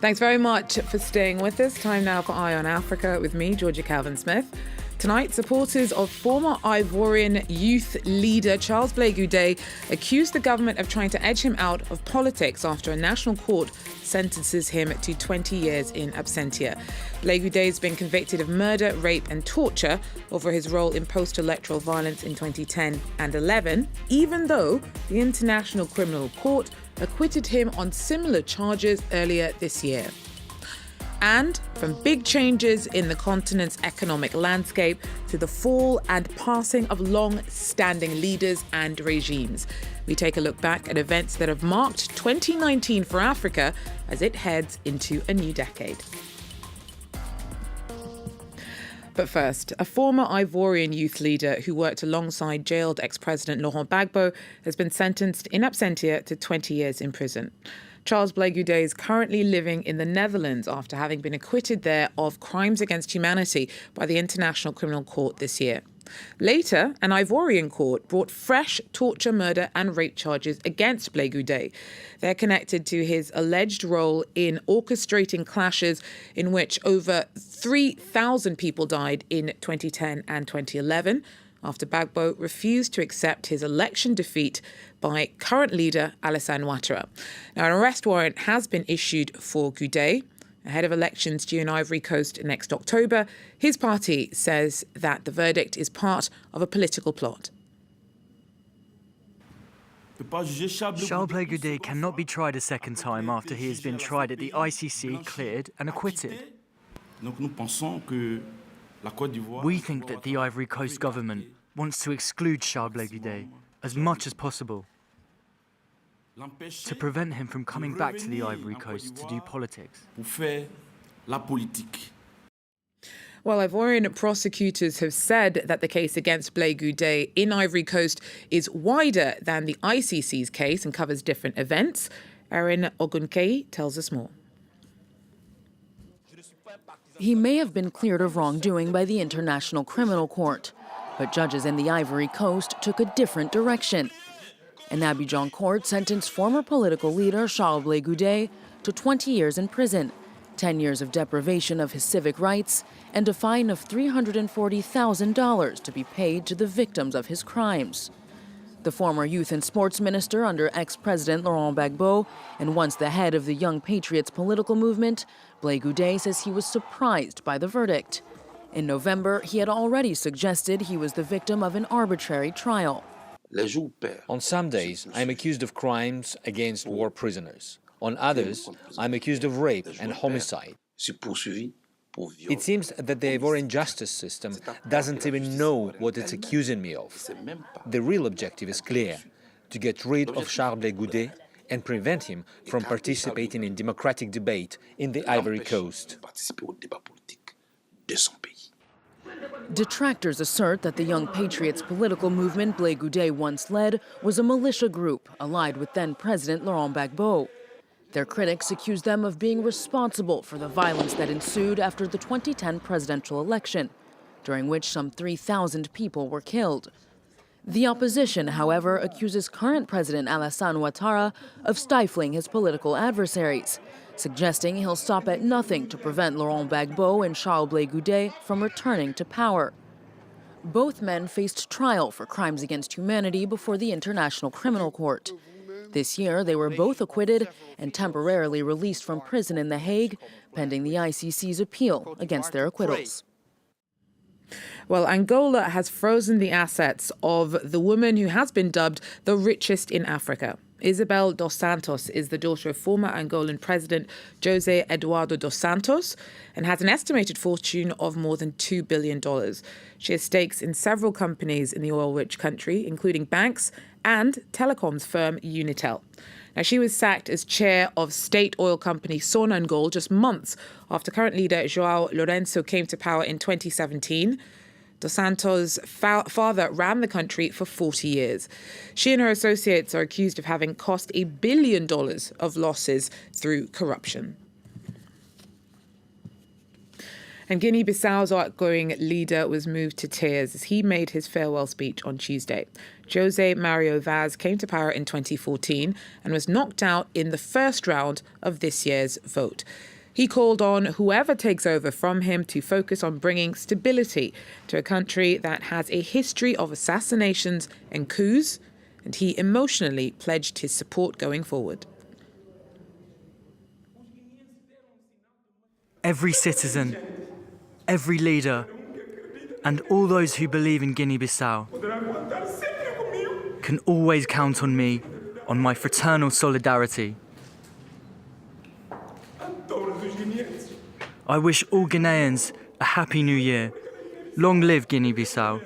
Thanks very much for staying with us. Time now for Eye on Africa with me, Georgia Calvin-Smith. Tonight, supporters of former Ivorian youth leader Charles Blé Goudé accused the government of trying to edge him out of politics after a national court sentences him to 20 years in absentia. Blé Goudé has been convicted of murder, rape and torture over his role in post-electoral violence in 2010 and 11, even though the International Criminal Court acquitted him on similar charges earlier this year. And from big changes in the continent's economic landscape to the fall and passing of long-standing leaders and regimes, we take a look back at events that have marked 2019 for Africa as it heads into a new decade. But first, a former Ivorian youth leader who worked alongside jailed ex-president Laurent Gbagbo has been sentenced in absentia to 20 years in prison. Charles Blé Goudé is currently living in the Netherlands after having been acquitted there of crimes against humanity by the International Criminal Court this year. Later, an Ivorian court brought fresh torture, murder and rape charges against Blé Goudé. They're connected to his alleged role in orchestrating clashes in which over 3,000 people died in 2010 and 2011, after Gbagbo refused to accept his election defeat by current leader Alassane Ouattara. Now, an arrest warrant has been issued for Goudé. Ahead of elections due in Ivory Coast next October, his party says that the verdict is part of a political plot. Charles Blé Goudé cannot be tried a second time after he has been tried at the ICC, cleared and acquitted. We think that the Ivory Coast government wants to exclude Charles Blé Goudé as much as possible, to prevent him from coming back to the Ivory Coast to do politics. Well, Ivorian prosecutors have said that the case against Blé Goudé in Ivory Coast is wider than the ICC's case and covers different events. Erin Ogunkei tells us more. He may have been cleared of wrongdoing by the International Criminal Court, but judges in the Ivory Coast took a different direction. An Abidjan court sentenced former political leader Charles Blé Goudé to 20 years in prison, 10 years of deprivation of his civic rights, and a fine of $340,000 to be paid to the victims of his crimes. The former youth and sports minister under ex-president Laurent Gbagbo and once the head of the Young Patriots political movement, Blé Goudé says he was surprised by the verdict. In November, he had already suggested he was the victim of an arbitrary trial. On some days, I'm accused of crimes against war prisoners. On others, I'm accused of rape and homicide. It seems that the Ivorian justice system doesn't even know what it's accusing me of. The real objective is clear: to get rid of Charles Blé Goudé and prevent him from participating in democratic debate in the Ivory Coast. Detractors assert that the Young Patriots political movement Blé Goudé once led was a militia group allied with then-President Laurent Gbagbo. Their critics accuse them of being responsible for the violence that ensued after the 2010 presidential election, during which some 3,000 people were killed. The opposition, however, accuses current President Alassane Ouattara of stifling his political adversaries, suggesting he'll stop at nothing to prevent Laurent Gbagbo and Charles Blé Goudé from returning to power. Both men faced trial for crimes against humanity before the International Criminal Court. This year, they were both acquitted and temporarily released from prison in The Hague, pending the ICC's appeal against their acquittals. Well, Angola has frozen the assets of the woman who has been dubbed the richest in Africa. Isabel dos Santos is the daughter of former Angolan President José Eduardo dos Santos and has an estimated fortune of more than $2 billion. She has stakes in several companies in the oil-rich country, including banks and telecoms firm Unitel. Now, she was sacked as chair of state oil company Sonangol just months after current leader João Lourenço came to power in 2017. Dos Santos' father ran the country for 40 years. She and her associates are accused of having cost $1 billion of losses through corruption. And Guinea-Bissau's outgoing leader was moved to tears as he made his farewell speech on Tuesday. José Mario Vaz came to power in 2014 and was knocked out in the first round of this year's vote. He called on whoever takes over from him to focus on bringing stability to a country that has a history of assassinations and coups, and he emotionally pledged his support going forward. Every citizen, every leader, and all those who believe in Guinea-Bissau can always count on me, on my fraternal solidarity. I wish all Guineans a happy new year. Long live Guinea-Bissau.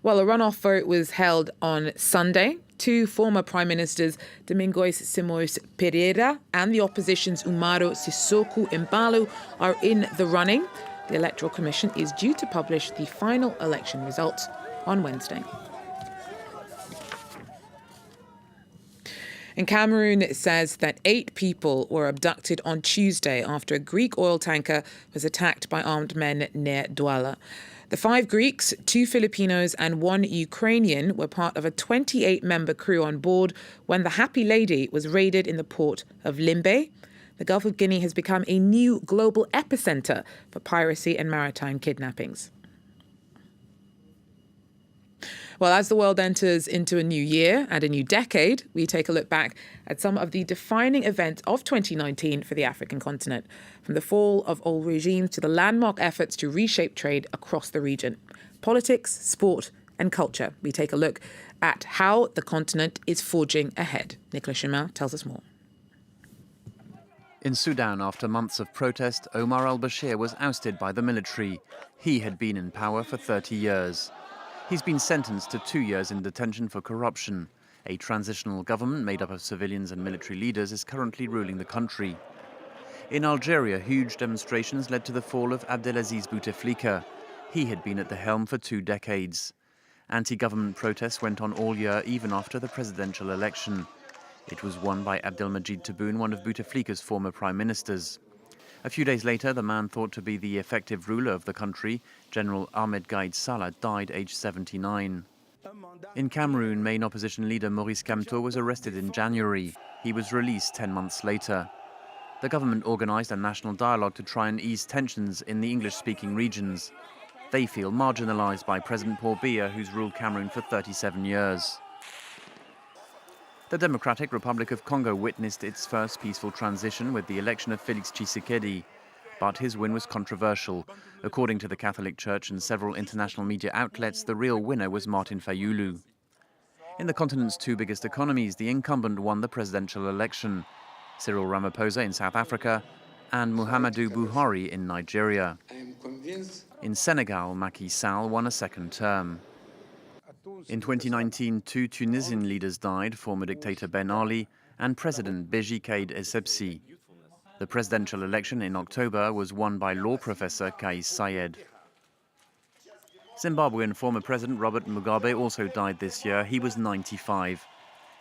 Well, a runoff vote was held on Sunday. Two former Prime Ministers, Domingos Simões Pereira and the opposition's Umaro Sissoko Embalo, are in the running. The Electoral Commission is due to publish the final election results on Wednesday. And Cameroon says that 8 people were abducted on Tuesday after a Greek oil tanker was attacked by armed men near Douala. The 5 Greeks, 2 Filipinos and 1 Ukrainian were part of a 28-member crew on board when the Happy Lady was raided in the port of Limbe. The Gulf of Guinea has become a new global epicenter for piracy and maritime kidnappings. Well, as the world enters into a new year and a new decade, we take a look back at some of the defining events of 2019 for the African continent, from the fall of old regimes to the landmark efforts to reshape trade across the region. Politics, sport, and culture. We take a look at how the continent is forging ahead. Nicolas Chemin tells us more. In Sudan, after months of protest, Omar al-Bashir was ousted by the military. He had been in power for 30 years. He's been sentenced to 2 years in detention for corruption. A transitional government made up of civilians and military leaders is currently ruling the country. In Algeria, huge demonstrations led to the fall of Abdelaziz Bouteflika. He had been at the helm for 2 decades. Anti-government protests went on all year, even after the presidential election. It was won by Abdelmajid Tebboune, one of Bouteflika's former prime ministers. A few days later, the man thought to be the effective ruler of the country, General Ahmed Gaïd Salah, died aged 79. In Cameroon, main opposition leader Maurice Kamto was arrested in January. He was released 10 months later. The government organized a national dialogue to try and ease tensions in the English-speaking regions. They feel marginalized by President Paul Biya, who's ruled Cameroon for 37 years. The Democratic Republic of Congo witnessed its first peaceful transition with the election of Félix Tshisekedi, but his win was controversial. According to the Catholic Church and several international media outlets, the real winner was Martin Fayulu. In the continent's 2 biggest economies, the incumbent won the presidential election: Cyril Ramaphosa in South Africa and Muhammadu Buhari in Nigeria. In Senegal, Macky Sall won a second term. In 2019, 2 Tunisian leaders died, former dictator Ben Ali and President Beji Caid Essebsi. The presidential election in October was won by law professor Kais Saied. Zimbabwean former President Robert Mugabe also died this year. He was 95.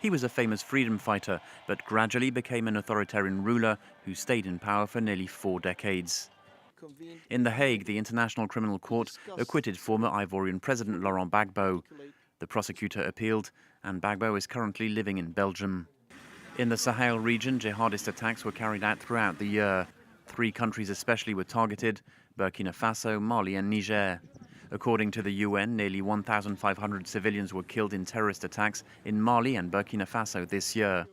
He was a famous freedom fighter, but gradually became an authoritarian ruler who stayed in power for nearly 4 decades. In The Hague, the International Criminal Court acquitted former Ivorian President Laurent Gbagbo. The prosecutor appealed, and Gbagbo is currently living in Belgium. In the Sahel region, jihadist attacks were carried out throughout the year. 3 countries especially were targeted: Burkina Faso, Mali and Niger. According to the UN, nearly 1,500 civilians were killed in terrorist attacks in Mali and Burkina Faso this year.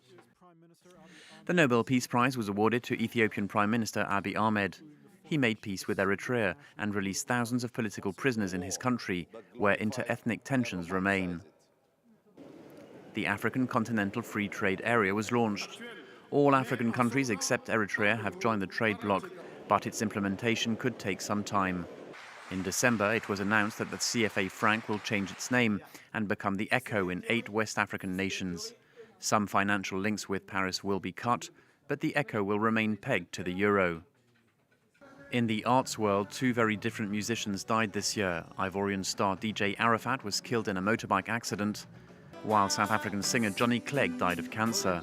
The Nobel Peace Prize was awarded to Ethiopian Prime Minister Abiy Ahmed. He made peace with Eritrea and released thousands of political prisoners in his country, where inter-ethnic tensions remain. The African Continental Free Trade Area was launched. All African countries except Eritrea have joined the trade bloc, but its implementation could take some time. In December, it was announced that the CFA franc will change its name and become the ECO in 8 West African nations. Some financial links with Paris will be cut, but the ECO will remain pegged to the euro. In the arts world, 2 very different musicians died this year. Ivorian star DJ Arafat was killed in a motorbike accident, while South African singer Johnny Clegg died of cancer.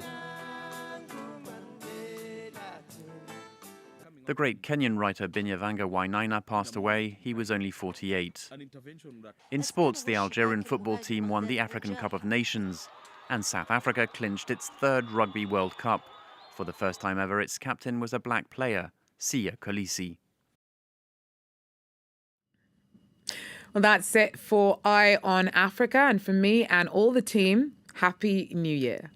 The great Kenyan writer Binyavanga Wainaina passed away. He was only 48. In sports, the Algerian football team won the African Cup of Nations, and South Africa clinched its third Rugby World Cup. For the first time ever, its captain was a black player, Siya Kolisi. Well, that's it for Eye on Africa. And for me and all the team, Happy New Year.